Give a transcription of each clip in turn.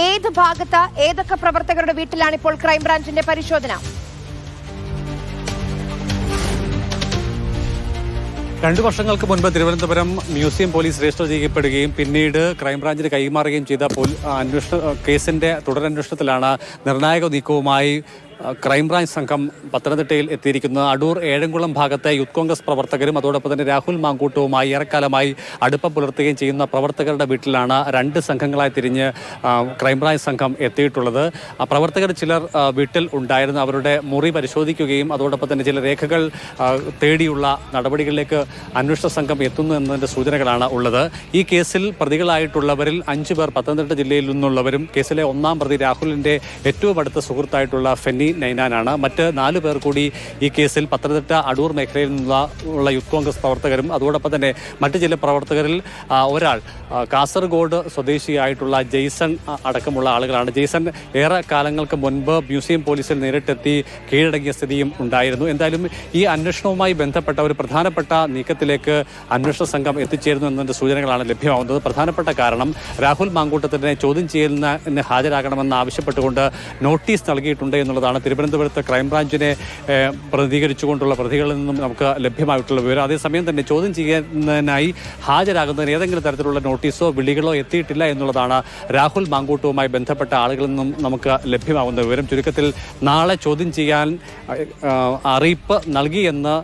ഏത് ഭാഗത്ത് ഏതൊക്കെ പ്രവർത്തകരുടെ വീട്ടിലാണ് ഇപ്പോൾ ക്രൈംബ്രാഞ്ചിന്റെ പരിശോധന? 2 വർഷങ്ങൾക്ക് മുൻപ് തിരുവനന്തപുരം മ്യൂസിയം പോലീസ് രജിസ്റ്റർ ചെയ്യപ്പെടുകയും പിന്നീട് ക്രൈംബ്രാഞ്ചിന് കൈമാറുകയും ചെയ്ത കേസിന്റെ തുടരന്വേഷണത്തിലാണ് നിർണായക നീക്കവുമായി ക്രൈംബ്രാഞ്ച് സംഘം പത്തനംതിട്ടയിൽ എത്തിയിരിക്കുന്നത്. അടൂർ ഏഴംകുളം ഭാഗത്തെ യൂത്ത് കോൺഗ്രസ് പ്രവർത്തകരും അതോടൊപ്പം തന്നെ രാഹുൽ മാങ്കൂട്ടവുമായി ഏറെക്കാലമായി അടുപ്പം പുലർത്തുകയും ചെയ്യുന്ന പ്രവർത്തകരുടെ വീട്ടിലാണ് 2 സംഘങ്ങളായി തിരിഞ്ഞ് ക്രൈംബ്രാഞ്ച് സംഘം എത്തിയിട്ടുള്ളത്. പ്രവർത്തകർ ചിലർ വീട്ടിൽ ഉണ്ടായിരുന്നു. അവരുടെ മുറി പരിശോധിക്കുകയും അതോടൊപ്പം തന്നെ ചില രേഖകൾ തേടിയുള്ള നടപടികളിലേക്ക് അന്വേഷണ സംഘം എത്തുന്നു എന്നതിൻ്റെ സൂചനകളാണ് ഉള്ളത്. ഈ കേസിൽ പ്രതികളായിട്ടുള്ളവരിൽ 5 പേർ പത്തനംതിട്ട ജില്ലയിൽ നിന്നുള്ളവരും കേസിലെ 1-ാം പ്രതി രാഹുലിൻ്റെ ഏറ്റവും അടുത്ത സുഹൃത്തായിട്ടുള്ള ഫെന്നി നൈനാനാണ്. മറ്റ് 4 പേർ കൂടി ഈ കേസിൽ പത്തനംതിട്ട അടൂർ മേഖലയിൽ നിന്നുള്ള യൂത്ത് കോൺഗ്രസ് പ്രവർത്തകരും അതോടൊപ്പം തന്നെ മറ്റ് ചില പ്രവർത്തകരിൽ ഒരാൾ കാസർഗോഡ് സ്വദേശിയായിട്ടുള്ള ജെയ്സൺ അടക്കമുള്ള ആളുകളാണ്. ജെയ്സൺ ഏറെ കാലങ്ങൾക്ക് മുൻപ് മ്യൂസിയം പോലീസിൽ നേരിട്ടെത്തി കീഴടങ്ങിയ സ്ഥിതിയും ഉണ്ടായിരുന്നു. എന്തായാലും ഈ അന്വേഷണവുമായി ബന്ധപ്പെട്ട ഒരു പ്രധാനപ്പെട്ട നീക്കത്തിലേക്ക് അന്വേഷണ സംഘം എത്തിച്ചേരുന്നു എന്നതിൻ്റെ സൂചനകളാണ് ലഭ്യമാകുന്നത്. പ്രധാനപ്പെട്ട കാരണം രാഹുൽ മാങ്കൂട്ടത്തിനെ ചോദ്യം ചെയ്യുന്നതിന് ഹാജരാകണമെന്ന് ആവശ്യപ്പെട്ടുകൊണ്ട് നോട്ടീസ് നൽകിയിട്ടുണ്ട് എന്നുള്ളതാണ് തിരുവനന്തപുരത്ത് ക്രൈംബ്രാഞ്ചിനെ പ്രതികരിച്ചുകൊണ്ടുള്ള പ്രതികളിൽ നിന്നും നമുക്ക് ലഭ്യമായിട്ടുള്ള വിവരം. അതേസമയം തന്നെ ചോദ്യം ചെയ്യുന്നതിനായി ഹാജരാകുന്നതിന് ഏതെങ്കിലും തരത്തിലുള്ള നോട്ടീസോ വിളികളോ എത്തിയിട്ടില്ല എന്നുള്ളതാണ് രാഹുൽ മാങ്കൂട്ടവുമായി ബന്ധപ്പെട്ട ആളുകളിൽ നിന്നും നമുക്ക് ലഭ്യമാകുന്ന വിവരം. ചുരുക്കത്തിൽ നാളെ ചോദ്യം ചെയ്യാൻ അറിയിപ്പ് നൽകിയെന്ന്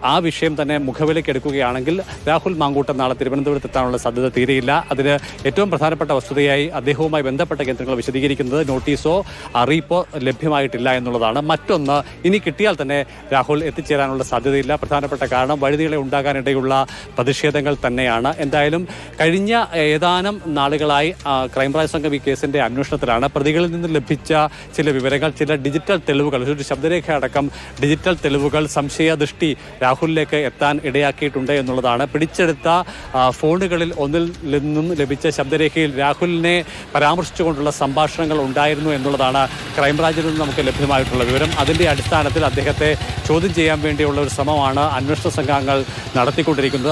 ആ വിഷയം തന്നെ മുഖവിലേക്ക് എടുക്കുകയാണെങ്കിൽ രാഹുൽ മാങ്കൂട്ടം നാളെ തിരുവനന്തപുരത്ത് എത്താനുള്ള സാധ്യത തീരെയില്ല. അതിന് ഏറ്റവും പ്രധാനപ്പെട്ട വസ്തുതയായി അദ്ദേഹവുമായി ബന്ധപ്പെട്ട കേന്ദ്രങ്ങൾ വിശദീകരിക്കുന്നത് നോട്ടീസോ അറിയിപ്പോ ലഭ്യമായിട്ടില്ല എന്നുള്ളതാണ്. മറ്റൊന്ന്, ഇനി കിട്ടിയാൽ തന്നെ രാഹുൽ എത്തിച്ചേരാനുള്ള സാധ്യതയില്ല. പ്രധാനപ്പെട്ട കാരണം വഴിനീളെ ഉണ്ടാകാനിടയുള്ള പ്രതിഷേധങ്ങൾ തന്നെയാണ്. എന്തായാലും കഴിഞ്ഞ ഏതാനും നാളുകളായി ക്രൈംബ്രാഞ്ച് സംഘം ഈ കേസിന്റെ അന്വേഷണത്തിലാണ്. പ്രതികളിൽ നിന്ന് ലഭിച്ച ചില വിവരങ്ങൾ, ചില ഡിജിറ്റൽ തെളിവുകൾ, ഒരു ശബ്ദരേഖ അടക്കം ഡിജിറ്റൽ തെളിവുകൾ സംശയദൃഷ്ടി രാഹുലിലേക്ക് എത്താൻ ഇടയാക്കിയിട്ടുണ്ട് എന്നുള്ളതാണ്. പിടിച്ചെടുത്ത ഫോണുകളിൽ ഒന്നിൽ നിന്നും ലഭിച്ച ശബ്ദരേഖയിൽ രാഹുലിനെ പരാമർശിച്ചുകൊണ്ടുള്ള സംഭാഷണങ്ങൾ ഉണ്ടായിരുന്നു എന്നുള്ളതാണ് ക്രൈംബ്രാഞ്ചിൽ നിന്ന് നമുക്ക് ലഭ്യമായിട്ടുള്ള വിവരം. അതിൻ്റെ അടിസ്ഥാനത്തിൽ അദ്ദേഹത്തെ ചോദ്യം ചെയ്യാൻ വേണ്ടിയുള്ള ഒരു ശ്രമമാണ് അന്വേഷണ സംഘങ്ങൾ നടത്തിക്കൊണ്ടിരിക്കുന്നത്.